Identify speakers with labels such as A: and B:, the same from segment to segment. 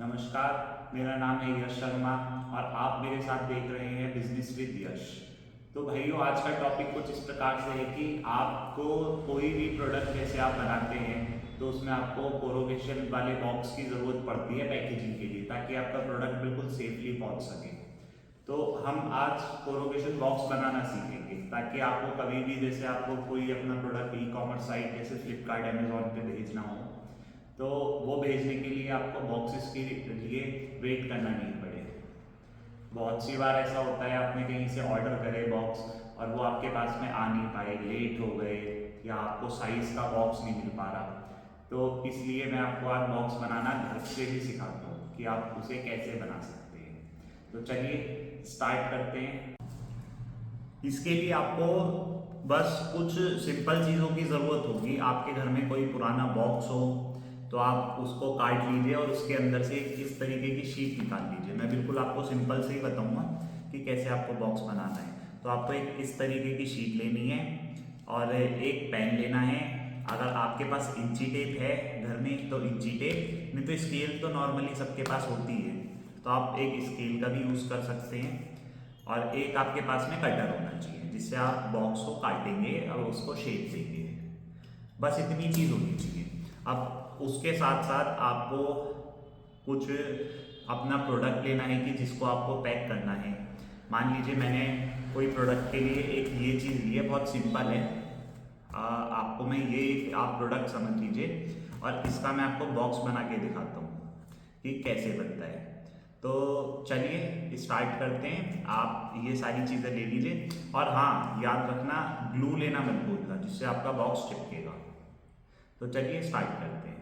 A: नमस्कार, मेरा नाम है यश शर्मा और आप मेरे साथ देख रहे हैं बिजनेस विद यश। तो भाइयों, आज का टॉपिक कुछ इस प्रकार से है कि आपको कोई भी प्रोडक्ट जैसे आप बनाते हैं तो उसमें आपको कोरोगेशन वाले बॉक्स की ज़रूरत पड़ती है पैकेजिंग के लिए, ताकि आपका प्रोडक्ट बिल्कुल सेफली पहुंच सके। तो हम आज कोरोगेशन बॉक्स बनाना सीखेंगे ताकि आपको कभी भी जैसे आपको कोई अपना प्रोडक्ट ई कॉमर्स साइट जैसे फ्लिपकार्ट अमेजोन पे भेजना हो तो वो भेजने के लिए आपको बॉक्सेस के लिए वेट करना नहीं पड़े। बहुत सी बार ऐसा होता है आपने कहीं से ऑर्डर करे बॉक्स और वो आपके पास में आ नहीं पाए, लेट हो गए या आपको साइज़ का बॉक्स नहीं मिल पा रहा। तो इसलिए मैं आपको आज बॉक्स बनाना घर से ही सिखाता हूँ कि आप उसे कैसे बना सकते हैं। तो चलिए स्टार्ट करते हैं। इसके लिए आपको बस कुछ सिंपल चीज़ों की ज़रूरत होगी। आपके घर में कोई पुराना बॉक्स हो तो आप उसको काट लीजिए और उसके अंदर से इस तरीके की शीट निकाल लीजिए। मैं बिल्कुल आपको सिंपल से ही बताऊंगा कि कैसे आपको बॉक्स बनाना है। तो आपको एक इस तरीके की शीट लेनी है और एक पेन लेना है। अगर आपके पास इंची टेप है घर में तो इंची टेप, नहीं तो स्केल तो नॉर्मली सबके पास होती है, तो आप एक स्केल का भी यूज़ कर सकते हैं। और एक आपके पास में कटर होना चाहिए जिससे आप बॉक्स को काटेंगे और उसको शेप देंगे। बस इतनी चीज़ होनी चाहिए। अब उसके साथ साथ आपको कुछ अपना प्रोडक्ट लेना है कि जिसको आपको पैक करना है। मान लीजिए मैंने कोई प्रोडक्ट के लिए एक ये चीज़ ली है, बहुत सिंपल है। आपको मैं ये आप प्रोडक्ट समझ लीजिए और इसका मैं आपको बॉक्स बना के दिखाता हूँ कि कैसे बनता है। तो चलिए स्टार्ट करते हैं। आप ये सारी चीज़ें ले लीजिए और हाँ, याद रखना ग्लू लेना मत भूलना जिससे आपका बॉक्स चिपकेगा। तो चलिए स्टार्ट करते हैं।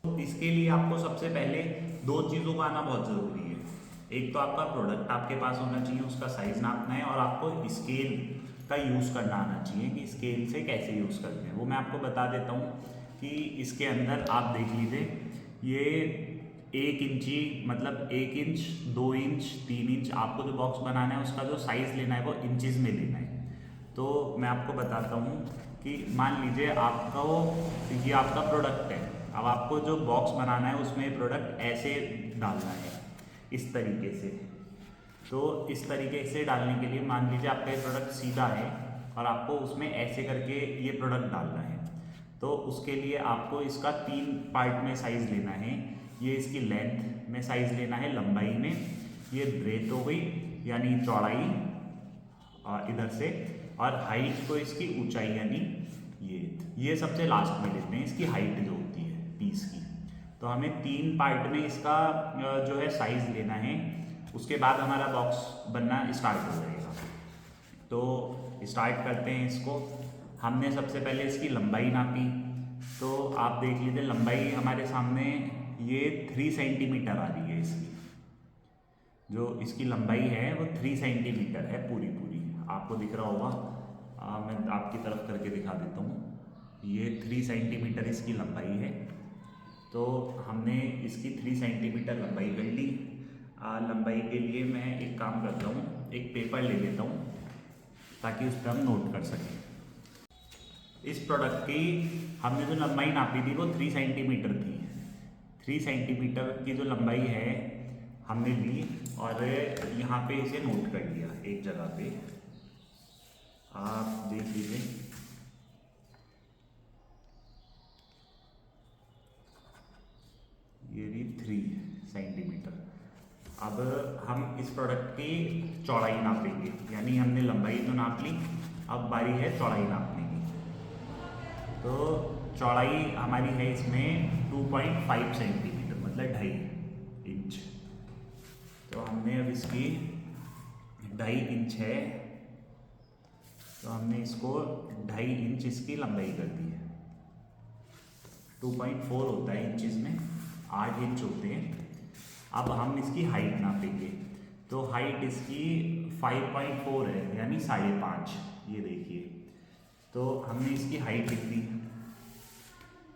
A: तो इसके लिए आपको सबसे पहले दो चीज़ों का आना बहुत ज़रूरी है। एक तो आपका प्रोडक्ट आपके पास होना चाहिए, उसका साइज़ नापना है, और आपको स्केल का यूज़ करना आना चाहिए कि स्केल से कैसे यूज़ करते हैं। वो मैं आपको बता देता हूँ कि इसके अंदर आप देख लीजिए, ये 1 इंची मतलब 1 इंच 2 इंच 3 इंच आपको जो बॉक्स बनाना है उसका जो साइज़ लेना है वो इंचज़ में लेना है। तो मैं आपको बताता हूँ कि मान लीजिए आपका ये आपका प्रोडक्ट है। अब आपको जो बॉक्स बनाना है उसमें प्रोडक्ट ऐसे डालना है, इस तरीके से। तो इस तरीके से डालने के लिए मान लीजिए आपका ये प्रोडक्ट सीधा है और आपको उसमें ऐसे करके ये प्रोडक्ट डालना है। तो उसके लिए आपको इसका 3 पार्ट में साइज़ लेना है। ये इसकी लेंथ में साइज़ लेना है, लंबाई में, ये ब्रेथ हो गई यानी चौड़ाई इधर से, और हाइट को इसकी ऊंचाई यानी ये सबसे लास्ट में लेते हैं इसकी हाइट जो होती है पीस की। तो हमें 3 पार्ट में इसका जो है साइज़ लेना है। उसके बाद हमारा बॉक्स बनना स्टार्ट हो जाएगा। तो स्टार्ट करते हैं इसको। हमने सबसे पहले इसकी लंबाई नापी। तो आप देख लीजिए लंबाई हमारे सामने ये 3 सेंटीमीटर आ रही है। इसकी जो इसकी लंबाई है वो 3 सेंटीमीटर है पूरी पूरी। आपको दिख रहा होगा, मैं आपकी तरफ करके दिखा देता हूँ। ये 3 सेंटीमीटर इसकी लंबाई है। तो हमने इसकी 3 सेंटीमीटर लंबाई कर ली। लंबाई के लिए मैं एक काम करता हूँ, एक पेपर ले लेता हूँ ताकि उस पर हम नोट कर सकें। इस प्रोडक्ट की हमने जो लंबाई नापी थी वो 3 सेंटीमीटर थी। 3 सेंटीमीटर की जो लंबाई है हमने ली और यहाँ पे इसे नोट कर लिया एक जगह पे। आप देख लीजिए, ये भी 3 सेंटीमीटर। अब हम इस प्रोडक्ट की चौड़ाई नापेंगे, यानी हमने लंबाई तो नाप ली, अब बारी है चौड़ाई नापने की। तो चौड़ाई हमारी है इसमें 2.5 सेंटीमीटर मतलब 2.5 इंच। तो हमने अब इसकी 2.5 इंच है तो हमने इसको 2.5 इंच इसकी लंबाई कर दी है। 2.4 होता है इंचज़ में, 8 इंच होते हैं। अब हम इसकी हाइट नापेंगे। तो हाइट इसकी 5.4 है यानी 5.5। ये देखिए, तो हमने इसकी हाइट लिख दी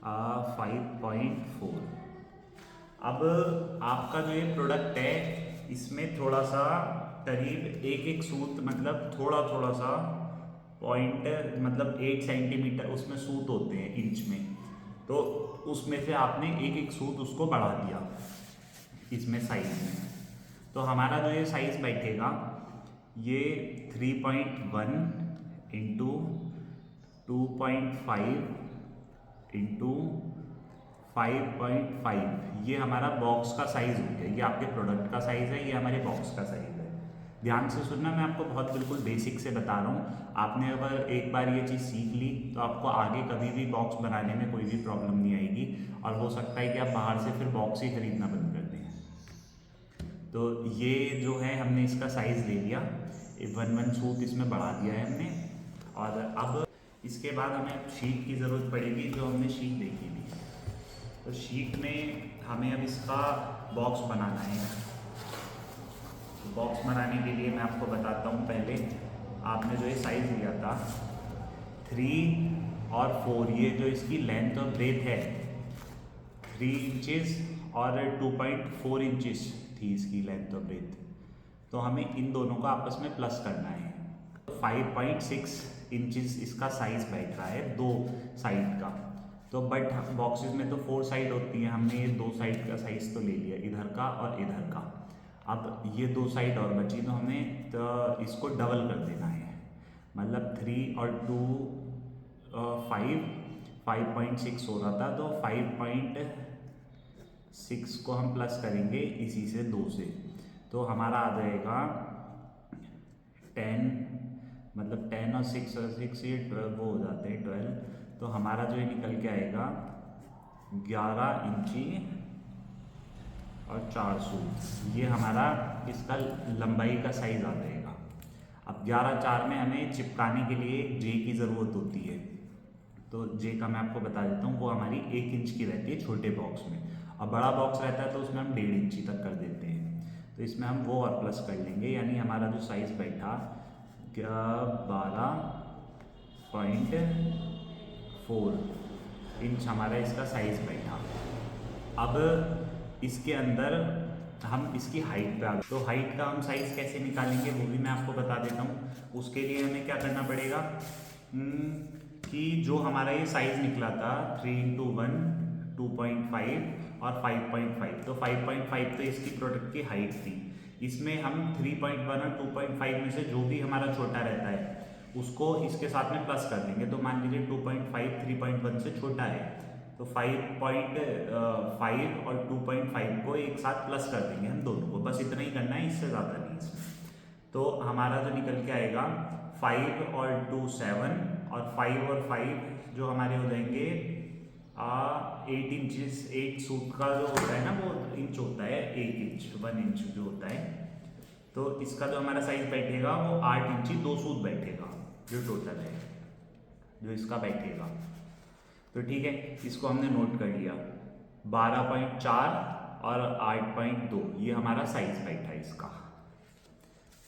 A: 5.4। अब आपका जो ये प्रोडक्ट है इसमें थोड़ा सा करीब एक सूत मतलब थोड़ा थोड़ा सा पॉइंट मतलब 8 सेंटीमीटर उसमें सूत होते हैं इंच में। तो उसमें से आपने एक सूत उसको बढ़ा दिया। इसमें साइज में। तो हमारा जो ये साइज़ बैठेगा ये 3.1 इंटू 2.5 इंटू 5.5, ये हमारा बॉक्स का साइज़ हो गया। ये आपके प्रोडक्ट का साइज़ है, ये हमारे बॉक्स का साइज़ है। ध्यान से सुनना, मैं आपको बहुत बिल्कुल बेसिक से बता रहा हूँ। आपने अगर एक बार ये चीज़ सीख ली तो आपको आगे कभी भी बॉक्स बनाने में कोई भी प्रॉब्लम नहीं आएगी, और हो सकता है कि आप बाहर से फिर बॉक्स ही खरीदना बंद कर दें। तो ये जो है हमने इसका साइज़ ले लिया, 1 सूट इसमें बढ़ा दिया है हमने। और अब इसके बाद हमें शीट की ज़रूरत पड़ेगी, जो हमने शीट देखी थी। तो शीट में हमें अब इसका बॉक्स बनाना है। बॉक्स बनाने के लिए मैं आपको बताता हूँ। पहले आपने जो ये साइज़ लिया था 3 और 4, ये जो इसकी लेंथ और ब्रेथ है 3 इंचेस और 2.4 इंचेस थी इसकी लेंथ और ब्रेथ। तो हमें इन दोनों को आपस में प्लस करना है। 5.6 इंचेस इसका साइज़ बैठ रहा है दो साइड का। तो बट बॉक्सेस में तो 4 साइड होती है, हमने ये 2 साइड का साइज़ तो ले लिया, इधर का और इधर का। अब ये 2 साइड और बची, तो हमें तो इसको डबल कर देना है। मतलब 3 और 2 5.6 हो रहा था, तो 5.6 को हम प्लस करेंगे इसी से 2 से, तो हमारा आ जाएगा 10, मतलब 10 और 6 और 6 ये 12 वो हो जाते हैं 12। तो हमारा जो ये निकल के आएगा 11 इंची और 4 सूट, ये हमारा इसका लंबाई का साइज़ आ जाएगा। अब 11/4 में हमें चिपकाने के लिए जे की ज़रूरत होती है। तो जे का मैं आपको बता देता हूँ, वो हमारी 1 इंच की रहती है छोटे बॉक्स में, और बड़ा बॉक्स रहता है तो उसमें हम 1.5 इंची तक कर देते हैं। तो इसमें हम वो और प्लस कर लेंगे, यानी हमारा जो साइज़ बैठा 12.4 इंच हमारा इसका साइज़ बैठा। अब इसके अंदर हम इसकी हाइट पे आ गए। तो हाइट का हम साइज़ कैसे निकालेंगे वो भी मैं आपको बता देता हूँ। उसके लिए हमें क्या करना पड़ेगा कि जो हमारा ये साइज़ निकला था 3x1 2.5 और 5.5, तो 5.5 तो इसकी प्रोडक्ट की हाइट थी। इसमें हम 3.1 और 2.5 में से जो भी हमारा छोटा रहता है उसको इसके साथ में प्लस कर देंगे। तो मान लीजिए 2.5 3.1 से छोटा है, तो 5.5 और 2.5 को एक साथ प्लस कर देंगे हम दोनों को, बस इतना ही करना है, इससे ज़्यादा नहीं इसमें। तो हमारा जो निकल के आएगा 5 और 2 7, और 5 और 5 जो हमारे हो जाएंगे 8 इंचेस। 8 सूट का जो होता है ना वो इंच होता है, 1 इंच 1 इंच जो होता है। तो इसका जो हमारा साइज बैठेगा वो 8 इंची 2 सूट बैठेगा, जो टोटल है जो इसका बैठेगा। तो ठीक है, इसको हमने नोट कर लिया। 12.4 और 8.2 ये हमारा साइज बैठा इसका।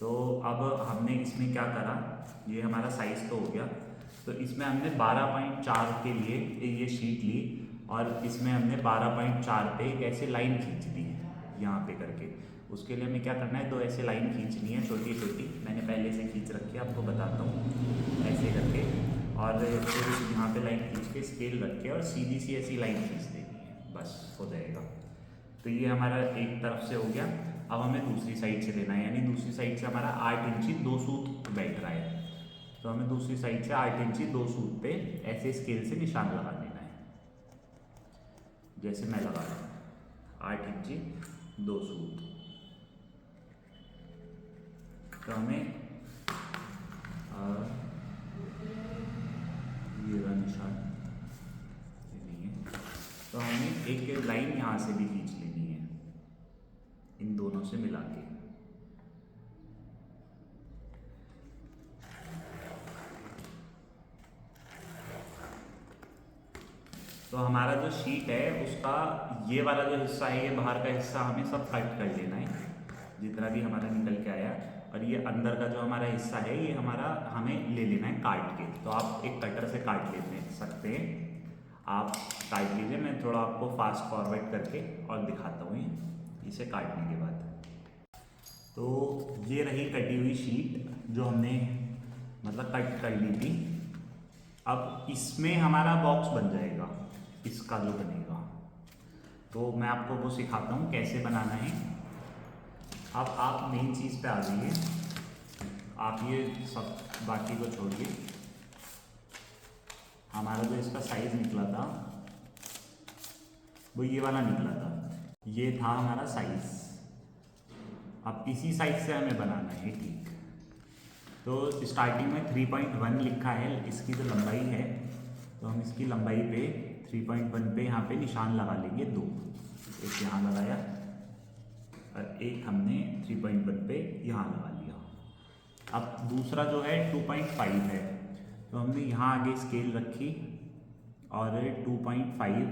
A: तो अब हमने इसमें क्या करा, ये हमारा साइज तो हो गया, तो इसमें हमने 12.4 के लिए ये शीट ली, और इसमें हमने 12.4 पे एक ऐसे लाइन खींच दी यहाँ पे करके। उसके लिए हमें क्या करना है, 2 ऐसे लाइन खींचनी है छोटी छोटी, मैंने पहले से खींच रखी है, आपको बताता हूँ ऐसे करके। और फिर यहाँ पे लाइन खींच के स्केल रख के और सीधी सी ऐसी लाइन खींच देनी है, बस हो जाएगा। तो ये हमारा एक तरफ से हो गया। अब हमें दूसरी साइड से लेना है, यानी दूसरी साइड से हमारा 8 इंची 2 सूत बैठ रहा है। तो हमें दूसरी साइड से 8 इंची 2 सूत पे ऐसे स्केल से निशान लगा देना है, जैसे मैं लगा रहा हूँ 8 इंची 2 सूत। तो हमें ये रहा निशान, ये नहीं है। तो हमें एक लाइन यहाँ से भी खींच लेनी है, इन दोनों से मिला के। तो हमारा जो शीट है उसका ये वाला जो हिस्सा है, ये बाहर का हिस्सा हमें सब कट कर लेना है, जितना भी हमारा निकल के आया। और ये अंदर का जो हमारा हिस्सा है ये हमारा हमें ले लेना है काट के। तो आप एक कटर से काट लेते सकते हैं, आप काट लीजिए। मैं थोड़ा आपको फास्ट फॉरवर्ड करके और दिखाता हूँ इसे काटने के बाद। तो ये रही कटी हुई शीट जो हमने मतलब कट कर ली थी। अब इसमें हमारा बॉक्स बन जाएगा, इसका जो बनेगा। तो मैं आपको वो सिखाता हूँ कैसे बनाना है। अब आप मेन चीज़ पे आ जाइए। आप ये सब बाकी को छोड़िए। हमारा जो इसका साइज़ निकला था वो ये वाला निकला था, ये था हमारा साइज़। अब इसी साइज़ से हमें बनाना है, ठीक। तो स्टार्टिंग में 3.1 लिखा है इसकी जो लंबाई है, तो हम इसकी लंबाई पे 3.1 पे यहाँ पे निशान लगा लेंगे, 2। एक यहाँ लगाया और एक हमने 3.1 पे यहाँ लगा लिया। अब दूसरा जो है 2.5 है, तो हमने यहाँ आगे स्केल रखी और 2.5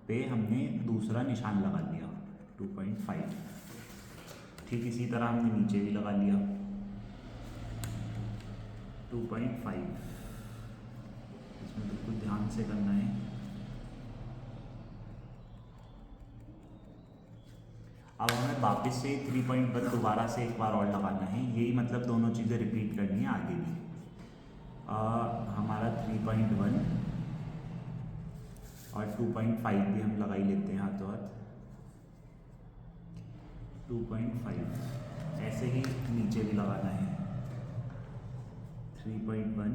A: पे हमने दूसरा निशान लगा लिया, 2.5। ठीक इसी तरह हमने नीचे भी लगा लिया 2.5। इसमें बिल्कुल ध्यान से करना है। अब हमें वापस से 3.1 दोबारा से एक बार और लगाना है। यही मतलब दोनों चीज़ें रिपीट करनी है आगे भी। हमारा 3.1 और 2.5 भी हम लगा ही लेते हैं हाथों हाथ। 2.5 ऐसे ही नीचे भी लगाना है। 3.1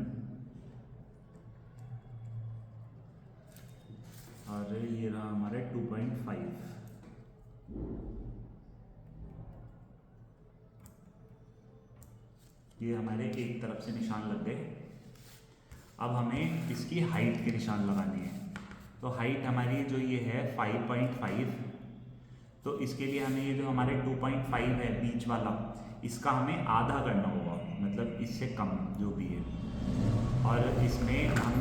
A: और ये रहा हमारे 2.5। ये हमारे एक तरफ से निशान लग गए। अब हमें इसकी हाइट के निशान लगाने हैं। तो हाइट हमारी जो ये है 5.5, तो इसके लिए हमें ये जो हमारे 2.5 है बीच वाला, इसका हमें आधा करना होगा, मतलब इससे कम जो भी है। और इसमें हम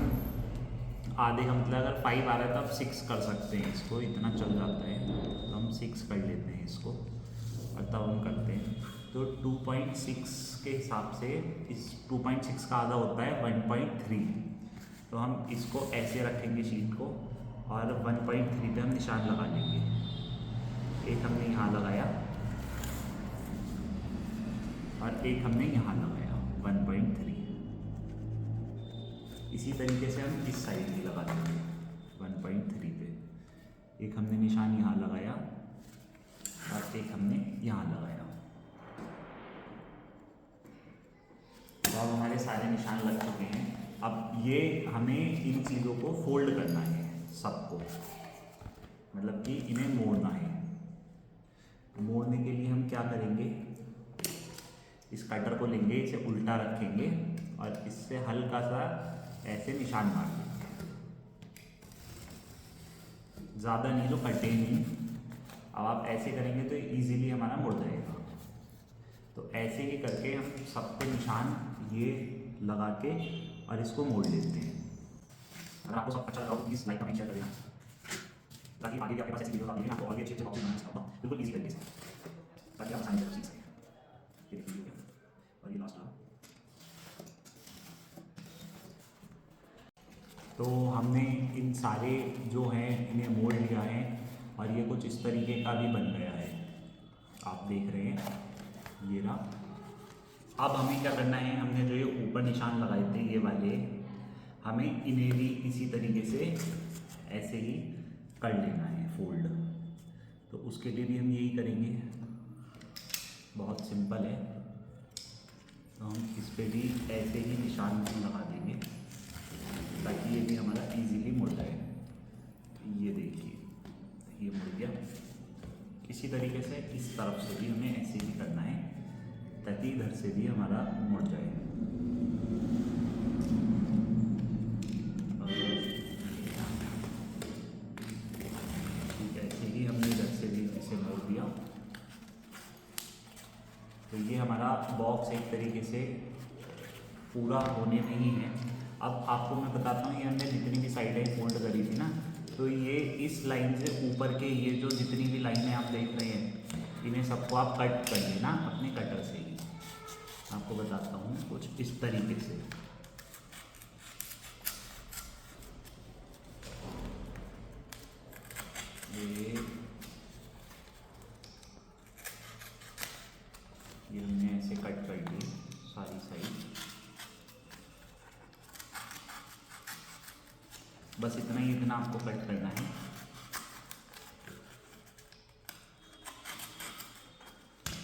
A: आधे का मतलब अगर 5 आ रहा है तो आप 6 कर सकते हैं, इसको इतना चल जाता है तो हम 6 कर लेते हैं इसको और तब हम करते हैं। तो 2.6 के हिसाब से इस 2.6 का आधा होता है 1.3। तो हम इसको ऐसे रखेंगे शीट को और 1.3 पे हम निशान लगा लेंगे। एक हमने यहाँ लगाया और एक हमने यहाँ लगाया 1.3। इसी तरीके से हम इस साइड भी लगा देंगे 1.3 पे। एक हमने निशान यहाँ लगाया और एक हमने यहाँ लगाया। तो अब हमारे सारे निशान लग चुके हैं। अब ये हमें इन चीज़ों को फोल्ड करना है सबको, मतलब कि इन्हें मोड़ना है। तो मोड़ने के लिए हम क्या करेंगे, इस कटर को लेंगे, इसे उल्टा रखेंगे और इससे हल्का सा ऐसे निशान मार देंगे, ज़्यादा नहीं, तो कटे नहीं। अब आप ऐसे करेंगे तो इजीली हमारा मुड़ जाएगा। तो ऐसे ही करके हम सब पे निशान ये लगा के और इसको मोड़ लेते हैं। अगर आपको सब अच्छा लगा तो प्लीज़ लाइक कमेंट शेयर करें, ताकि आगे भी आपके पास ऐसी वीडियो आती है, आपको और भी अच्छे अच्छे ऑप्शन बनाना सिखाऊंगा बिल्कुल इजी तरीके से, ताकि आप आसानी से सीख सकें। ये देखिए और ये लास्ट रहा। तो हमने इन सारे जो हैं इन्हें मोड़ लिया है और ये कुछ इस तरीके का भी बन गया है, आप देख रहे हैं, ये रहा। अब हमें क्या करना है, हमने जो ये ऊपर निशान लगाए थे ये वाले, हमें इन्हें भी इसी तरीके से ऐसे ही कर लेना है फोल्ड। तो उसके लिए भी हम यही करेंगे, बहुत सिंपल है। तो हम इस पर भी ऐसे ही निशान लगा देंगे ताकि ये भी हमारा इजीली मुड़ जाए। ये देखिए ये मुड़ गया। इसी तरीके से इस तरफ से भी हमें ऐसे ही करना है ताकि इधर से भी हमारा मुड़ जाए। ठीक है, ऐसे ही हमने इधर से भी इसे मोड़ दिया। तो ये हमारा बॉक्स एक तरीके से पूरा होने में ही है। अब आपको मैं बताता हूँ, ये हमने जितनी भी साइडें फोल्ड करी थी ना, तो ये इस लाइन से ऊपर के ये जो जितनी भी लाइनें आप देख रहे हैं, इन्हें सबको आप कट कर लेना अपने कटर से ही। आपको बताता हूँ कुछ इस तरीके से। ये हमने ऐसे कट कर दी सारी साइड। बस इतना ही, इतना आपको कट करना है।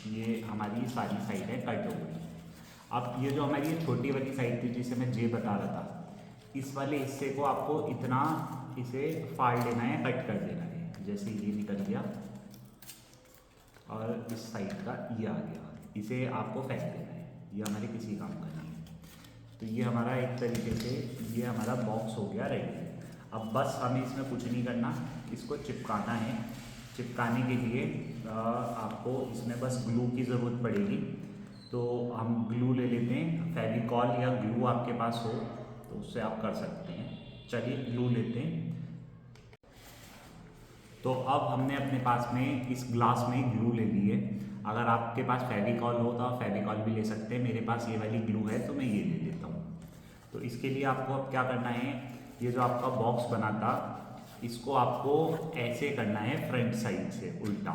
A: ये हमारी सारी साइड है कट हो गई। अब ये जो हमारी ये छोटी वाली साइड थी जिसे मैं जे बता रहा था, इस वाले हिस्से को आपको इतना इसे फाड़ लेना है, कट कर देना है। जैसे ये निकल गया और इस साइड का ये आ गया, इसे आपको फेंक देना है, ये हमारे किसी काम का नहीं है। तो ये हमारा एक तरीके से ये हमारा बॉक्स हो गया रेडी। अब बस हमें इसमें कुछ नहीं करना, इसको चिपकाना है। चिपकाने के लिए आपको इसमें बस ग्लू की ज़रूरत पड़ेगी। तो हम ग्लू ले लेते हैं, फेविकॉल या ग्लू आपके पास हो तो उससे आप कर सकते हैं। चलिए ग्लू लेते हैं। तो अब हमने अपने पास में इस ग्लास में ग्लू ले ली है। अगर आपके पास फेविकॉल हो तो आप फेविकॉल भी ले सकते हैं, मेरे पास ये वाली ग्लू है तो मैं ये ले लेता हूँ। तो इसके लिए आपको अब क्या करना है, ये जो आपका बॉक्स बना था इसको आपको ऐसे करना है फ्रंट साइड से उल्टा,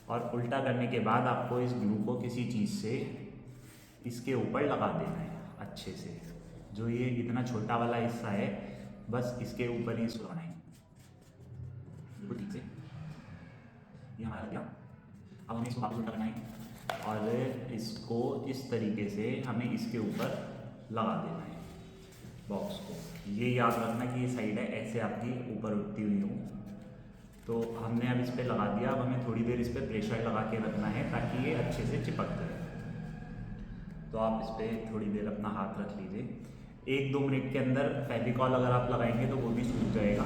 A: और उल्टा करने के बाद आपको इस ग्लू को किसी चीज़ से इसके ऊपर लगा देना है अच्छे से। जो ये इतना छोटा वाला हिस्सा है बस इसके ऊपर ही इसको लगाना है बिल्कुल ठीक से। ये हमारा लग गया। अब हमें इसको वापस उल्टा करना है और इसको इस तरीके से हमें इसके ऊपर लगा देना है बॉक्स को। ये याद रखना कि ये साइड है ऐसे आपकी ऊपर उठती हुई हो। तो हमने अब इस पर लगा दिया। अब हमें थोड़ी देर इस पर प्रेशर लगा के रखना है ताकि ये अच्छे से चिपक जाए। तो आप इस पर थोड़ी देर अपना हाथ रख लीजिए। 1-2 मिनट के अंदर फेविकॉल अगर आप लगाएंगे तो वो भी सूख जाएगा।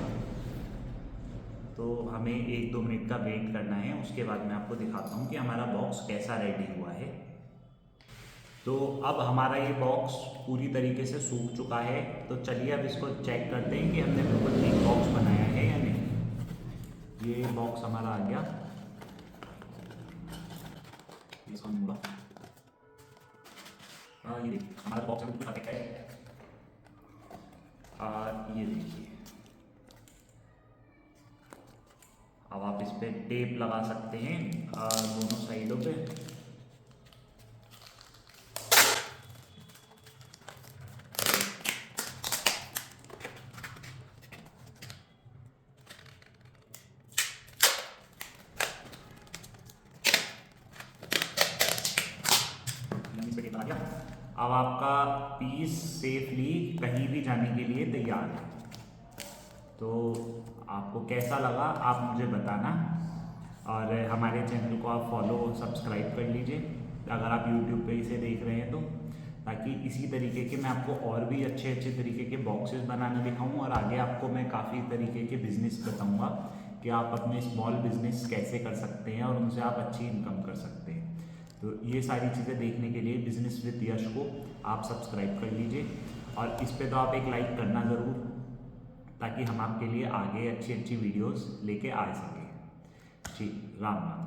A: तो हमें 1-2 मिनट का वेट करना है, उसके बाद मैं आपको दिखाता हूँ कि हमारा बॉक्स कैसा रेडी हुआ है। तो अब हमारा ये बॉक्स पूरी तरीके से सूख चुका है। तो चलिए अब इसको चेक करते हैं कि हमने बिल्कुल ठीक बॉक्स बनाया है या नहीं। ये बॉक्स हमारा आ गया, इसको मोड़ा। ये देखिए हमारा बॉक्स बिल्कुल परफेक्ट है। ये देखिए, अब आप इस पे टेप लगा सकते हैं दोनों साइडों पे। अब आपका पीस सेफली कहीं भी जाने के लिए तैयार है। तो आपको कैसा लगा आप मुझे बताना, और हमारे चैनल को आप फॉलो सब्सक्राइब कर लीजिए अगर आप यूट्यूब पे इसे देख रहे हैं तो, ताकि इसी तरीके के मैं आपको और भी अच्छे अच्छे तरीके के बॉक्सेस बनाना दिखाऊं। और आगे आपको मैं काफ़ी तरीके के बिज़नेस बताऊंगा कि आप अपने स्मॉल बिजनेस कैसे कर सकते हैं और उनसे आप अच्छी इनकम कर सकते हैं। तो ये सारी चीज़ें देखने के लिए बिजनेस विद यश को आप सब्सक्राइब कर लीजिए, और इस पे तो आप एक लाइक करना ज़रूर, ताकि हम आपके लिए आगे अच्छी अच्छी वीडियोस लेके आ सकें। जी, राम राम।